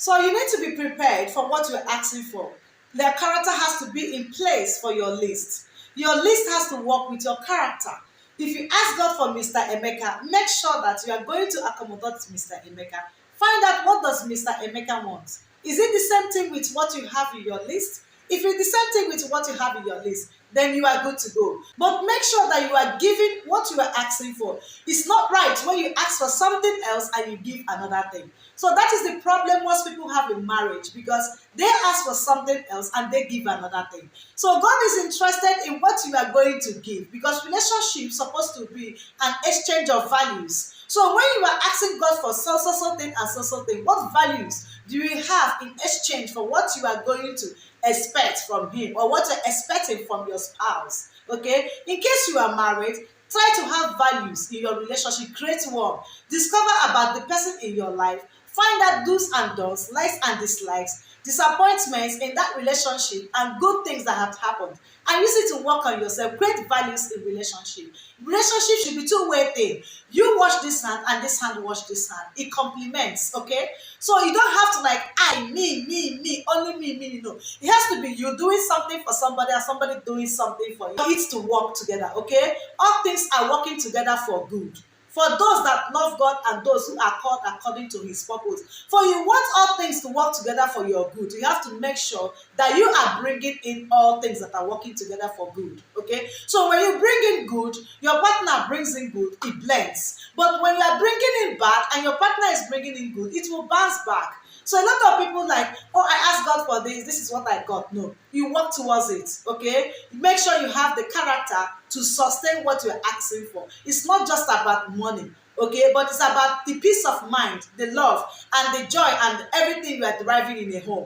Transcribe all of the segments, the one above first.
So you need to be prepared for what you're asking for. Their character has to be in place for your list. Your list has to work with your character. If you ask God for Mr. Emeka, make sure that you are going to accommodate Mr. Emeka. Find out, what does Mr. Emeka want? Is it the same thing with what you have in your list? If it's the same thing with what you have in your list, then you are good to go. But make sure that you are giving what you are asking for. It's not right when you ask for something else and you give another thing. So that is the problem most people have in marriage, because they ask for something else and they give another thing. So God is interested in what you are going to give, because relationship is supposed to be an exchange of values. So when you are asking God for so thing and so thing, what values do you have in exchange for what you are going to expect from him, or what you're expecting from your spouse? Okay, in case you are married, try to have values in your relationship. Create one. Discover about the person in your life. Find out do's and don'ts, likes and dislikes, disappointments in that relationship, and good things that have happened, and use it to work on yourself. Create values in relationship. Relationship should be two-way thing. You wash this hand and this hand wash this hand. It complements. Okay, so you don't have to like me, only me. No, it has to be you doing something for somebody and somebody doing something for you. It's to work together. Okay, all things are working together for good, for those that love God and those who are called according to his purpose. For you want all things to work together for your good, you have to make sure that you are bringing in all things that are working together for good. Okay, so when you bring in good, your partner brings in good, it blends. But when you are bringing in bad and your partner is bringing in good, it will bounce back. So a lot of people like, oh, I asked God for this is what I got. No, you work towards it. Okay, make sure you have the character to sustain what you're asking for. It's not just about money, okay, but it's about the peace of mind, the love and the joy and everything you are deriving in a home.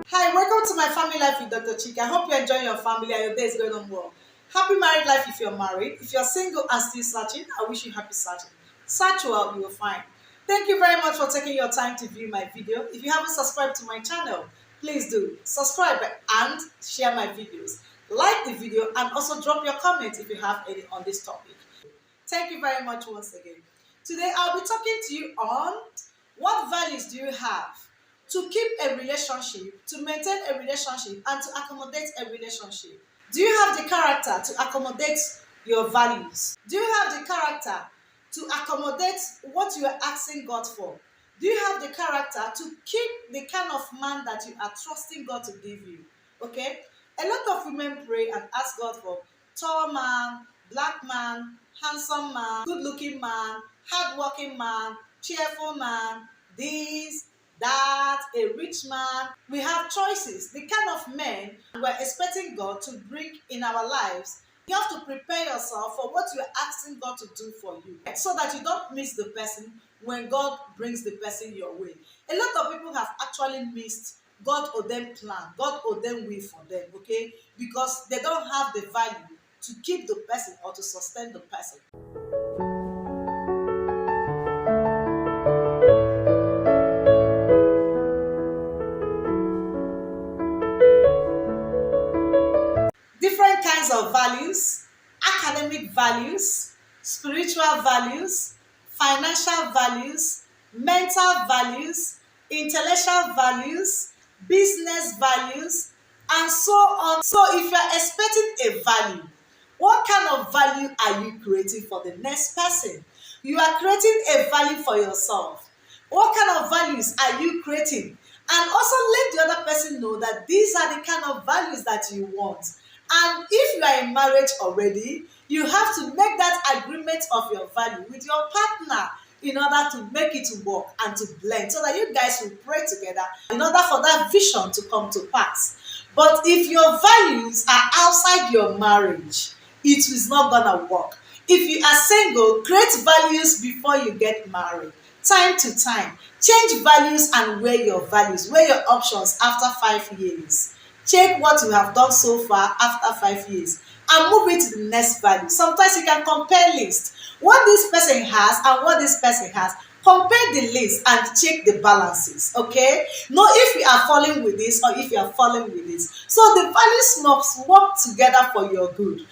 Hi, welcome to my family life with Dr. Chika. I hope you're enjoying your family and your day is going on well. Happy married life if you're married. If you're single and still searching, I wish you happy searching. Search well, you will find. Thank you very much for taking your time to view my video. If you haven't subscribed to my channel, please do subscribe and share my videos. Like the video and also drop your comments if you have any on this topic. Thank you very much once again. Today I'll be talking to you on what values do you have to keep a relationship, to maintain a relationship, and to accommodate a relationship. Do you have the character to accommodate your values? Do you have the character to accommodate what you are asking God for? Do you have the character to keep the kind of man that you are trusting God to give you? Okay? A lot of women pray and ask God for tall man, black man, handsome man, good-looking man, hardworking man, cheerful man, this, that, a rich man. We have choices. The kind of men we're expecting God to bring in our lives. You have to prepare yourself for what you're asking God to do for you, so that you don't miss the person when God brings the person your way. A lot of people have actually missed God ordained plan, God ordained will for them, okay? Because they don't have the value to keep the person or to sustain the person. Different kinds of values: academic values, spiritual values, financial values, mental values, intellectual values, business values, and so on. So if you are expecting a value, what kind of value are you creating for the next person? You are creating a value for yourself. What kind of values are you creating? And also let the other person know that these are the kind of values that you want. And if you are in marriage already, you have to make that agreement of your value with your partner in order to make it work and to blend, so that you guys will pray together in order for that vision to come to pass. But if your values are outside your marriage, it is not gonna work. If you are single, create values before you get married. Time to time, change values and weigh your values, weigh your options after 5 years. Check what you have done so far after 5 years and move it to the next value. Sometimes you can compare list what this person has and what this person has. compare the list and check the balances. Okay, know if you are falling with this or if you are falling with this. So the values must work together for your good,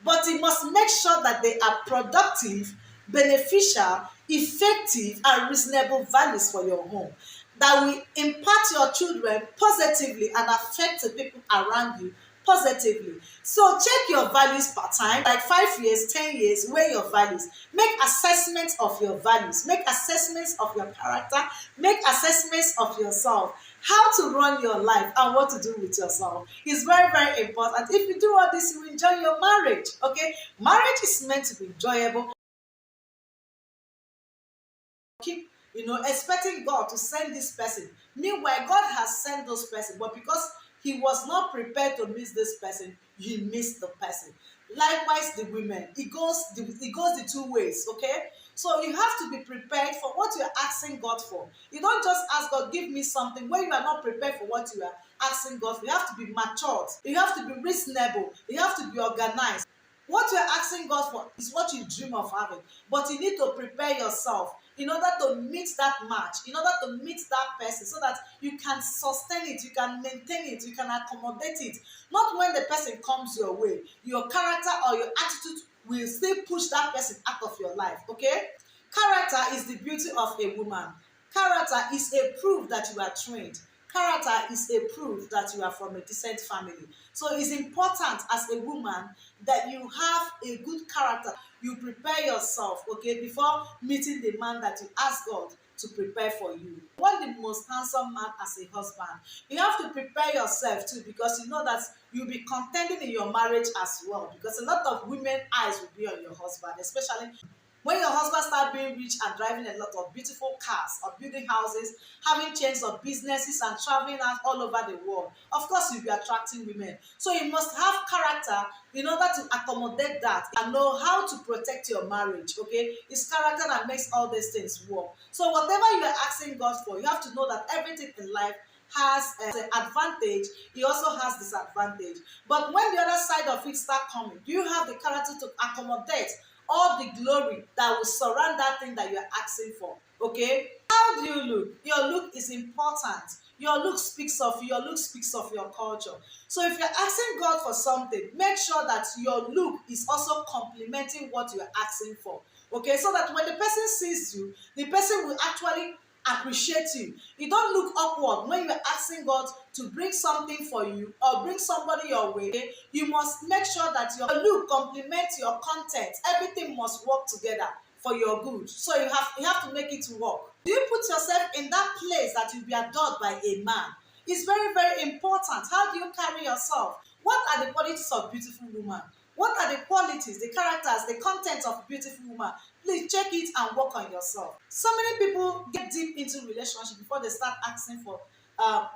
but you must make sure that they are productive, beneficial, effective, and reasonable values for your home that will impact your children positively and affect the people around you positively. So check your values per time, like 5 years, 10 years, weigh your values. Make assessments of your values, make assessments of your character, make assessments of yourself. How to run your life and what to do with yourself is very, very important. If you do all this, you will enjoy your marriage. Okay, marriage is meant to be enjoyable. Keep, expecting God to send this person. Meanwhile, God has sent those person, but because he was not prepared to miss this person, he missed the person. Likewise, the women, it goes the two ways. Okay, so you have to be prepared for what you're asking God for. You don't just ask God, give me something, when you are not prepared for what you are asking God for. You have to be matured, you have to be reasonable, you have to be organized. What you're asking God for is what you dream of having, but you need to prepare yourself in order to meet that match, in order to meet that person, so that you can sustain it, you can maintain it, you can accommodate it. Not when the person comes your way, your character or your attitude will still push that person out of your life. Okay? Character is the beauty of a woman. Character is a proof that you are trained. Character is a proof that you are from a decent family. So it's important as a woman that you have a good character. You prepare yourself, okay, before meeting the man that you ask God to prepare for you. You want the most handsome man as a husband. You have to prepare yourself too, because you know that you'll be contending in your marriage as well. Because a lot of women eyes will be on your husband, especially when your husband start being rich and driving a lot of beautiful cars or building houses, having chains of businesses and traveling out all over the world, of course you'll be attracting women. So you must have character in order to accommodate that and know how to protect your marriage. Okay, it's character that makes all these things work. So whatever you are asking God for, you have to know that everything in life has an advantage, he also has disadvantage. But when the other side of it start coming, do you have the character to accommodate all the glory that will surround that thing that you are asking for? Okay, how do you look? Your look is important. Your look speaks of you. Your look speaks of your culture. So if you're asking God for something, make sure that your look is also complementing what you're asking for. Okay, so that when the person sees you, the person will actually appreciate you. You don't look awkward when you're asking God to bring something for you or bring somebody your way. You must make sure that your look complements your content. Everything must work together for your good. So you have to make it work. Do you put yourself in that place that you'll be adored by a man? It's very, very important. How do you carry yourself? What are the qualities of beautiful woman? What are the qualities, the characters, the content of beautiful woman? Please check it and work on yourself. So many people get deep into relationship before they start asking for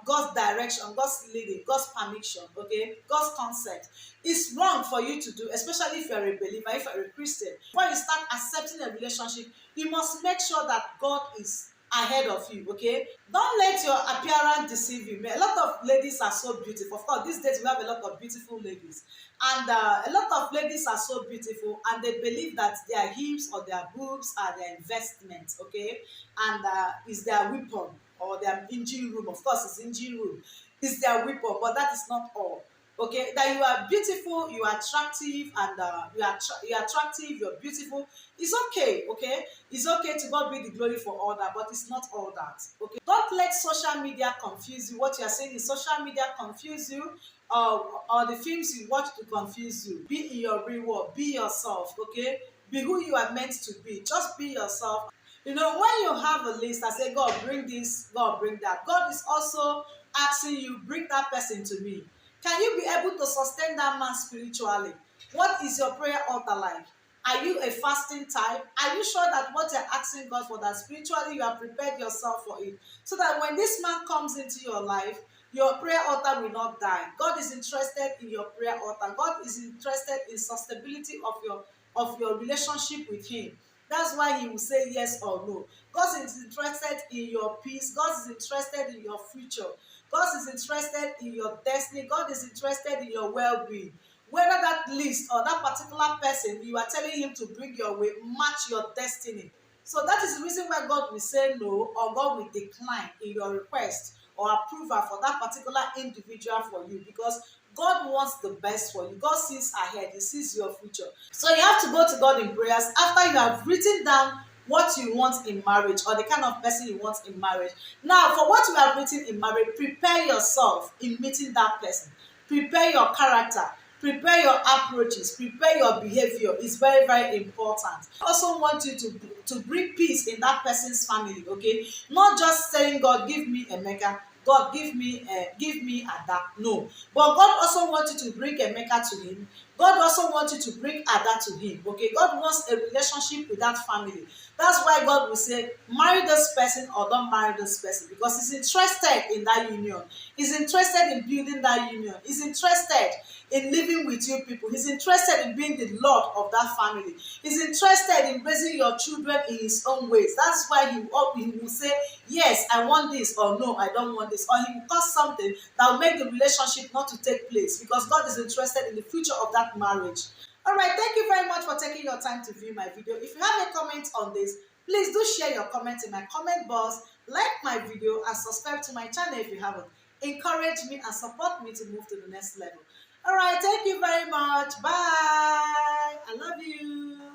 God's direction, God's leading, God's permission, okay, God's consent. It's wrong for you to do, especially if you're a believer, if you're a Christian. When you start accepting a relationship, you must make sure that God is ahead of you. Okay, don't let your appearance deceive you. A lot of ladies are so beautiful. Of course, these days we have a lot of beautiful ladies, and a lot of ladies are so beautiful and they believe that their hips or their boobs are their investment. Okay, and is their weapon or their engine room. Of course, it's engine room, is their weapon, but that is not all. Okay, that you are beautiful, you are attractive, and you're attractive, you're beautiful. It's okay. Okay, it's okay, to God be the glory for all that, but it's not all that. Okay, don't let social media confuse you. What you are saying in social media confuse you, or the films you watch to confuse you. Be in your real world, be yourself. Okay, be who you are meant to be. Just be yourself. When you have a list and say, God, bring this, God, bring that, God is also asking you, bring that person to me. Can you be able to sustain that man spiritually? What is your prayer altar like? Are you a fasting type? Are you sure that what you're asking God for, that spiritually you have prepared yourself for it? So that when this man comes into your life, your prayer altar will not die. God is interested in your prayer altar. God is interested in sustainability of your relationship with him. That's why he will say yes or no. God is interested in your peace. God is interested in your future. God is interested in your destiny. God is interested in your well-being. Whether that list or that particular person you are telling him to bring your way match your destiny. So that is the reason why God will say no, or God will decline in your request or approval for that particular individual for you, because God wants the best for you. God sees ahead, He sees your future. So you have to go to God in prayers after you have written down what you want in marriage, or the kind of person you want in marriage. Now, for what you have written in marriage, prepare yourself in meeting that person. Prepare your character, prepare your approaches, prepare your behavior. It's very, very important. I also want you to bring peace in that person's family, okay? Not just saying, God, give me Emeka, God, give me Ada. No. But God also wants you to bring Emeka to Him. God also wants you to bring Ada to Him. Okay? God wants a relationship with that family. That's why God will say, marry this person or don't marry this person, because He's interested in that union. He's interested in building that union. He's interested in living with you people. He's interested in being the Lord of that family. He's interested in raising your children in His own ways. That's why He will say, yes, I want this, or no, I don't want this. Or He will cause something that will make the relationship not to take place, because God is interested in the future of that marriage. All right, thank you very much for taking your time to view my video. If you have a comment on this, please do share your comments in my comment box, like my video, and subscribe to my channel if you haven't. Encourage me and support me to move to the next level. All right, thank you very much. Bye. I love you.